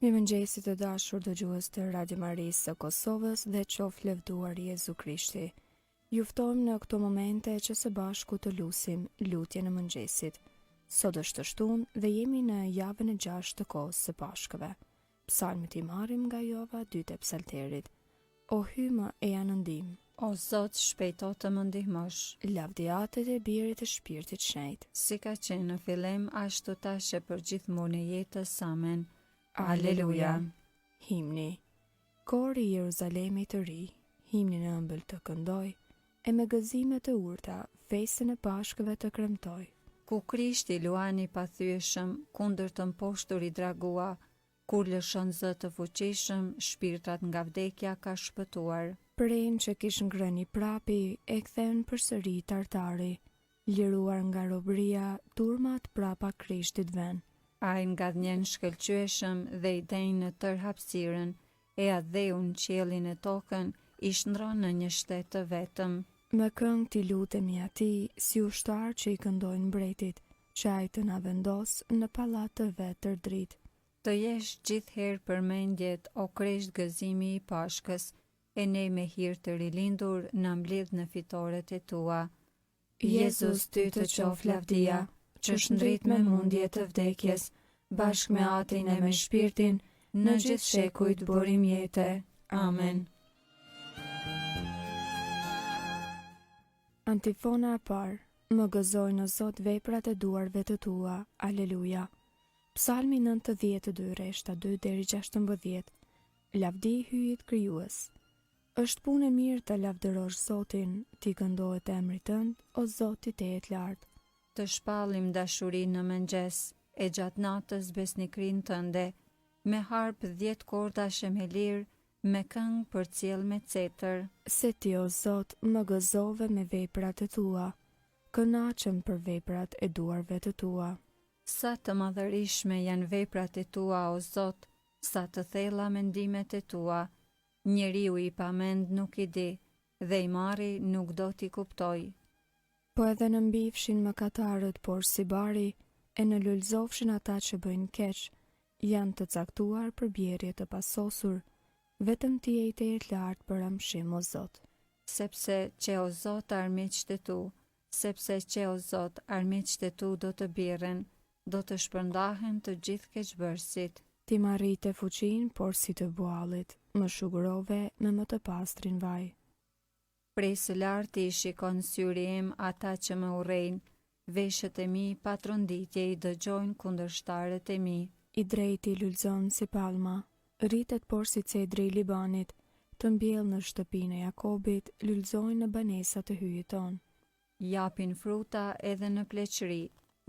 Mirëmëngjesit të dashur dëgjues të Radio Marisë së Kosovës dhe qoftë lëvduar Jezu Krishti. Ju ftojmë në këto momente që së bashku të lutim lutjen e mëngjesit. Sot është shtunë dhe jemi në javën e 6 të kohës së Pashkëve. Psalmit i marrim nga Jova 2 e Psalterit. O hymë e anëndim, O Zot, shpejto të më ndihmosh. lavdiatet e birit të shpirtit shenjtë. Si ka qenë në fillim, ashtu tash e për gjithmonë e jetës. Amen. Aleluja. Himni. Kori i Jeruzalemit të ri, himnin e ëmbël të këndoj, e me gëzime të urta, festën e Pashkëve të kremtoj. Ku Krishti luani pathyeshëm, kundër të mposhtur i dragua, kur lëshon Zot të fuqishëm, shpirtrat nga vdekja ka shpëtuar. Prenë që kish ngrëni prapi, e kthen përsëri tartari, liruar nga robëria, turmat prapa Krishtit ven. Ai nga dnjen shkëlqyeshëm dhe i denjë në tër hapësirën, e adheun qiellin e tokën, i shndron në një shtet të vetëm. Me këngë ti lutemi atij, si ushtar që i këndojnë mbretit, që ai të na vendos në pallat të vet të dritë. Të jesh gjithherë përmendjet, o Krisht gëzimi i Pashkës, e ne me hir të rilindur na mbledh në fitoret e tua. Jezus ty të qof lavdia, që shndrit me mundje të vdekjes, bashkë me atin e me shpirtin, në gjithë shekujt borim jete. Amen. Antifona e parë. Më gëzoj në Zot veprat e duarve të tua. Aleluja. Psalmi 92 reshta 2 deri 16. Lavdi hyjit krijues. Është punë e mirë të lavdërosh Zotin, ti këndohet emri tënd, o Zot i tejet lartë. Të shpallim dashurinë në mëngjes, e gjatë natës besnikrinë tënde, me harp 10 kordash e me lirë, me këngë përcjell me cetër. Se ti, o Zot, më gëzove me veprat e tua, kënaqem për veprat e duarve të tua. Sa të madhërishme janë veprat e tua, o Zot, sa të thella mendimet e tua. Njeriu i pamend nuk i di, dhe i marri nuk do t'i kuptoj. Po edhe në mbifshin mëkatarët, por si bari, e në lulzofshin ata që bëjnë keq, janë të caktuar për bjerje të pasosur, vetëm ti e i tejet lartë për amshim, o Zot. Sepse që o Zot armiqtë e tu, sepse që o Zot armiqtë e tu do të birren, do të shpërndahen të gjithë keqbërësit. Ti marrite fuqin, por si të buallit, më shugurove me më të pastrin vaj. Prej së lartë i shikon syri im ata që më urrejnë, veshët e mi patronditje i dëgjojnë kundërshtarët e mi. I drejti lulzon si palma, rritet por si cedri i Libanit, të mbjell në shtëpinë e Jakobit, lulzojnë në banesat e hyjit ton. Japin fruta edhe në pleqëri,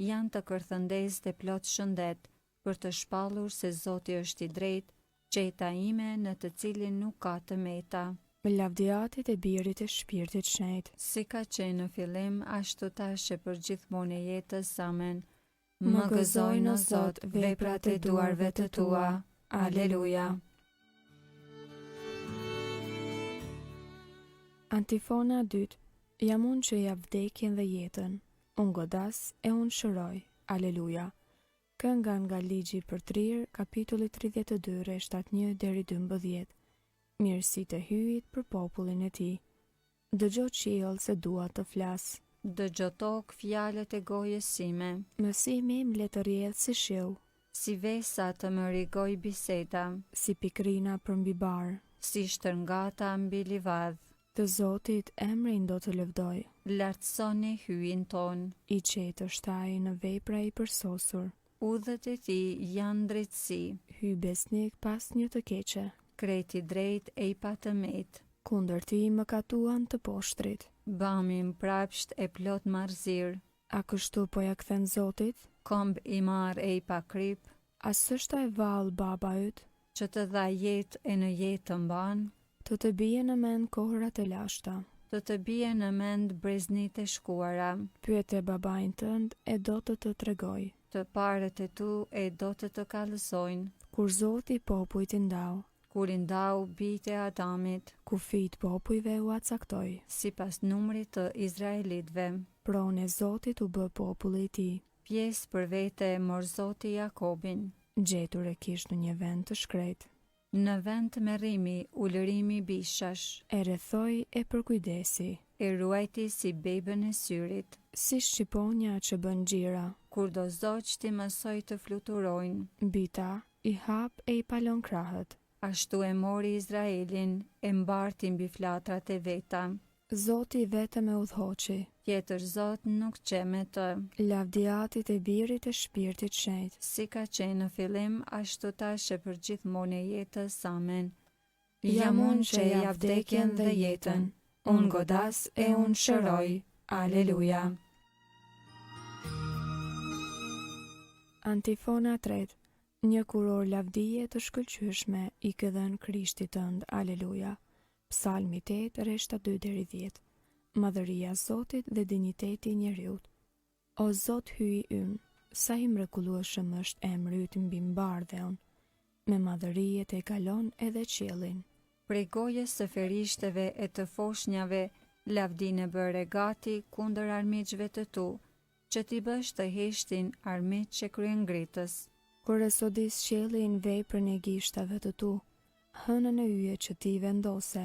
janë të kërthëndez dhe plot shëndet, për të shpallur se Zoti është i drejtë, qeta ime në të cilin nuk ka të meta. Me lavdiatit e birit e shpirtit shenjtë. Si ka qenë në fillim, ashtu tash e për gjithmonë e jetës. Amen. Më gëzojnë, o Zot, veprat e duarve të tua. Aleluja. Antifona 2. Jam unë që ja vdekjen dhe jetën, unë godas e unë shëroj. Aleluja. Kënga nga ligji për trirë, kapitulli 32, reshtat 1 deri 12. Mirësi të hyjit për popullin e tij. Dëgjo qiell se dua të flas. Dëgjo tokë fjalët e gojës sime. Mësimi im le të rrjedh si shiu, Si vesa të më rigoj biseda, si pikrina për mbi bar. si shtërngata mbi livadh. Të Zotit emrin do të lëvdoj. Lartësoni hyjin ton. I qetë është ai në vepra i përsosur. Udhët e ti janë drejtësi. Hy besnik pas një të keqe. Kreti drejt e i patëmet. Kundër ti më katuan të poshtrit. Bami mprapsht e plot marzir. A kështu po ja kthen Zotit? Komb i mar e i pakrip. A s'është ai vallë baba yt? Që të dha jetë e në jetë të mban. Të bie në mend kohërat e lashta. Të bie në mend breznit e shkuara. Pyete babain tënd e do të tregoj. Të parët e tu e do të kallësojnë. Kur Zoti popujt i ndau, Kur i ndau bijtë e Adamit, kufit popujve u acaktoi. sipas numrit të Izraelitëve. Pronë e Zotit u bë populli i tij. Pjesë për vete mor Zoti Jakobin. gjetur e kish në një vend të shkret. Në vend të merrimi, ulërimi bishash, E rrethoi e përkujdesi, e ruajti si bebën e syrit. si shqiponja që bën xhira, Kur do zoq ti mësoj të fluturojnë, mbi ta i hap e i palon krahët. ashtu e mori Izraelin, e mbarti mbi flatrat e veta. Zoti vetëm e udhëhoqi, Tjetër Zot nuk qe me të, lavdiatit e Birit e Shpirtit Shenjtë. si ka qenë në fillim, ashtu tash e për gjithmonë e jetës. Amen. Jam unë që e jap vdekjen dhe jetën, unë godas e unë shëroj. Aleluja. Antifona 3. Një kuror lavdije të shkëlqyeshme i ke dhënë Krishtit tënd. Aleluja. Psalmi 8, rreshta 2 deri 10. Madhëria e Zotit dhe dinjiteti i njeriut. O Zot hyj ynë, sa i mrekullueshëm është emri yt mbi mbardhën. Me madhëri e te kalon edhe qiellin. Prej gojës së ferishteve e të foshnjave, lavdinë bëre gati kundër armiqve të tu, që ti bësh të heshtin armiq që kryen ngritës. Kur e sodis qielli në veprën e gishtave të tu, hënën e yje që ti vendose,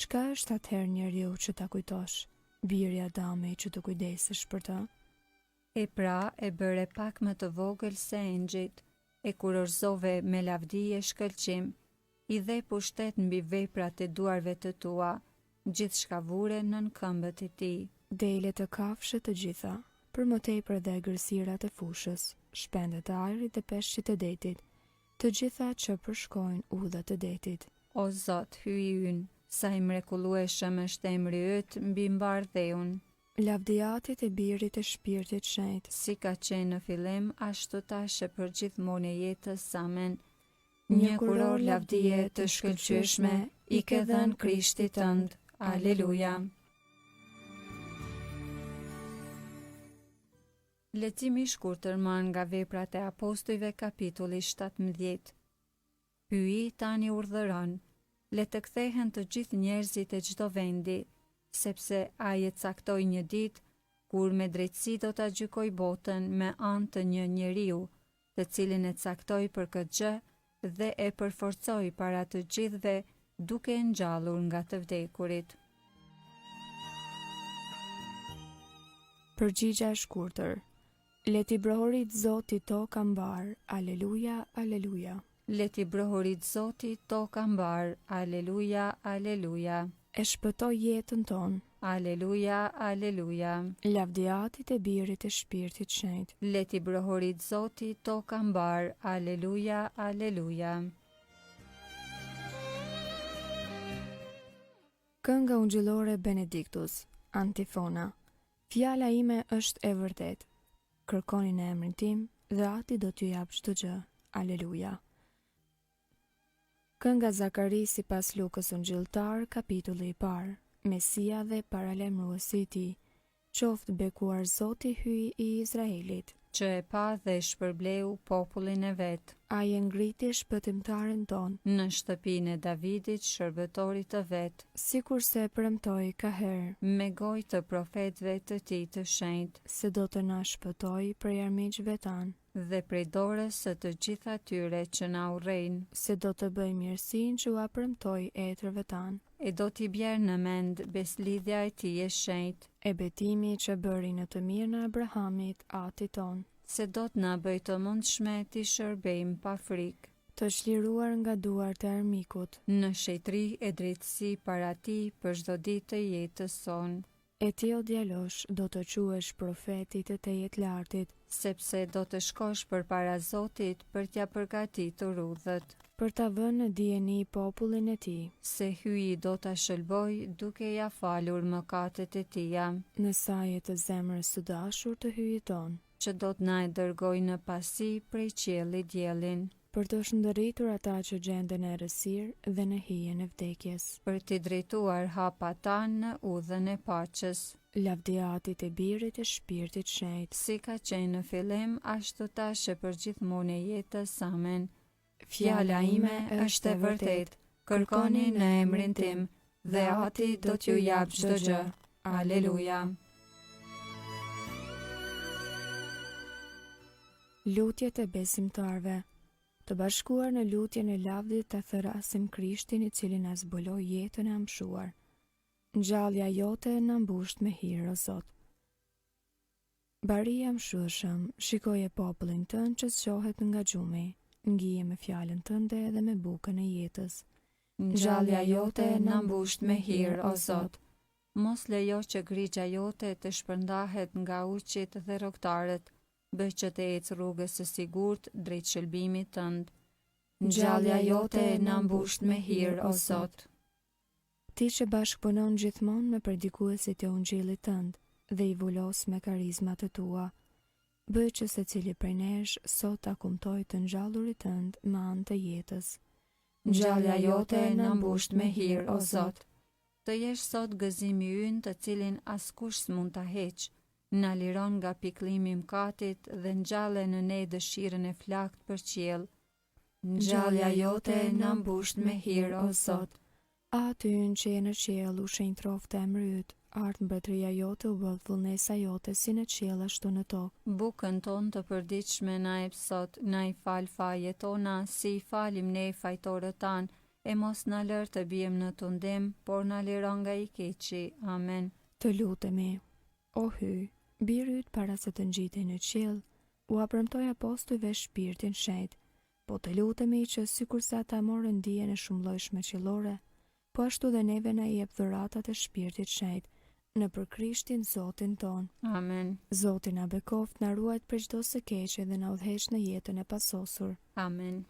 çka është atëherë njeriu që ta kujtosh, biri i Adamit që të kujdesesh për të? E pra e bëre pak më të vogël se engjëjt, e kurorzove me lavdi e shkëlqim, i dhe pushtet mbi veprat e duarve të tua, gjithçka vure nën këmbët e tij. Delet e kafshët të gjitha, për më tepër dhe gërsirat e fushës, shpendet e ajrit dhe peshqit e detit, të gjitha që përshkojnë udhët e detit. O Zot, hyj ynë, sa i mrekullueshëm është emri yt mbi mbardhëun. Lavdiatit e Birit e Shpirtit Shenjtë, Si ka qenë në fillim, ashtu tash e për gjithmonë e jetës. Amen. një kuror lavdije të shkëlqyeshme i ke dhënë Krishtit tënd. Aleluja. Leximi i shkurtër marrë nga Veprat e Apostujve kapitulli 17. Hyi tani urdhëron, le të kthehen të gjithë njerëzit e çdo vendi, sepse ai e caktoi një ditë kur me drejtësi do ta gjykoj botën me anë të një njeriu, të cilin e caktoi për këtë gjë dhe e përforcoi para të gjithëve duke e ngjallur nga të vdekurit. Përgjigja e shkurtër. Le t'i brohorit Zoti toka mbar. Aleluja, aleluja. Le t'i brohorit Zoti toka mbar. Aleluja, aleluja. E shpëtoi jetën tonë. Aleluja, aleluja. Lavdiatit e Birit e Shpirtit Shenjtë. Le t'i brohorit Zoti toka mbar. Aleluja, aleluja. Kënga ungjillore Benediktus. Antifona. Fjala ime është e vërtet. Kërkoni në emrin tim dhe ati do t'ju jap çdo gjë. Aleluja. Kënga Zakari sipas Lukës Ungjilltar, kapitulli i parë. Mesia dhe paralajmëruesi i tij. Qoftë bekuar Zoti hyj i Izraelit. Që e pa dhe shpërbleu popullin e vet. Ai e ngriti shpëtimtarin ton, Në shtëpinë e Davidit, shërbëtorit të vet, sikur se premtoi ka herë, me gojë të profetëve të tij të shenjtë, se do të na shpëtoi prej armiqve tan, dhe prej dorës së të gjithë atyre që na urrejnë, se do të bëj mirësinë që ua premtoi etërve tan, e do t'i bjerë në mend beslidhja e tij e shenjtë, e betimi që bëri në të mirë në Abrahamit, ati ton, se do t'na bëj të mundshme t'i shërbejmë pa frikë, të çliruar nga duart e armikut, në shetëri e drejtësi para tij për çdo ditë të jetës sonë, e ti o djalosh do të quhesh profetit të Tejet Lartit, sepse do të shkosh përpara Zotit për t'ja përgatitur rrugët, për ta vënë në dijeni popullin e tij, se hyi do ta shëlboj duke ja falur mëkatet e tija, në saje të zemrës së dashur të hyjit ton, që do t'na e dërgoj në pasi prej qiellit diellin, për të shndërritur ata që gjenden në errësirë dhe në hijen e vdekjes. për t'i drejtuar hapat tanë në udhën e paqes, Lavdiatit e Birit e Shpirtit Shenjtë. si ka qenë në fillim, ashtu tash e për gjithmonë e jetës. Amen. Fjala ime është e vërtet, kërkoni në emrin tim, dhe ati do t'ju jap çdo gjë. Aleluja. Lutjet e besimtarve. të bashkuar në lutjen e lavdit të thërasim Krishtin I cili na zbuloi jetën e amshuar. Ngjallja jote na mbusht me hir o Zot. Baria mshueshëm, shikoje popullin tënd që zgjohet nga gjumi, ngije me fjalën tënde dhe me bukën e jetës. Ngjallja jote na mbusht me hir o Zot. Mos lejo që grigja jote të shpërndahet nga uqit dhe rrogtarët, bëj që të ecë rrugës së sigurt drejt shëlbimit tënd. Ngjallja jote na mbusht me hir o Zot. Ti që bashkëpunon gjithmonë me predikuesit e ungjillit tënd dhe I vulos me karizmat e tua, bëj që secili prej nesh sot ta kumtoj të ngjallurit tënd me anë të jetës. Ngjallja jote na mbusht me hir o Zot. Të jesh sot gëzimi ynë të cilin askush s'mund ta heq. Na liron nga pikëllimi I mëkatit dhe ngjalle në ne dëshirën e flakt për qiell. Ngjallja jote na mbusht me hir o Zot. Aty në që je në qiell u shenjtroft emri yt, art mbretëria jote u bë vullnesa jote si në qiell ashtu në tokë. Bukën tonë të përditshme na jep sot, na I fal fajet tona, si I falim ne fajtorët tanë, e mos na lër të bijem në tundim, por na liron nga I keqi. Amen. Të lutemi. O hy, biri yt para se të ngjitej në qiell, u apremtoi apostujve shpirtin shenjt. Po të lutemi që sikurse ata morën dijen e shumëllojshme qiellore, po ashtu dhe neve na jep dhuratat e shpirtit shenjt, nëpër Krishtin Zotin ton. Amen. Zoti na bekoft, na ruajt prej çdo së keqe dhe na udhëheq në jetën e pasosur. Amen.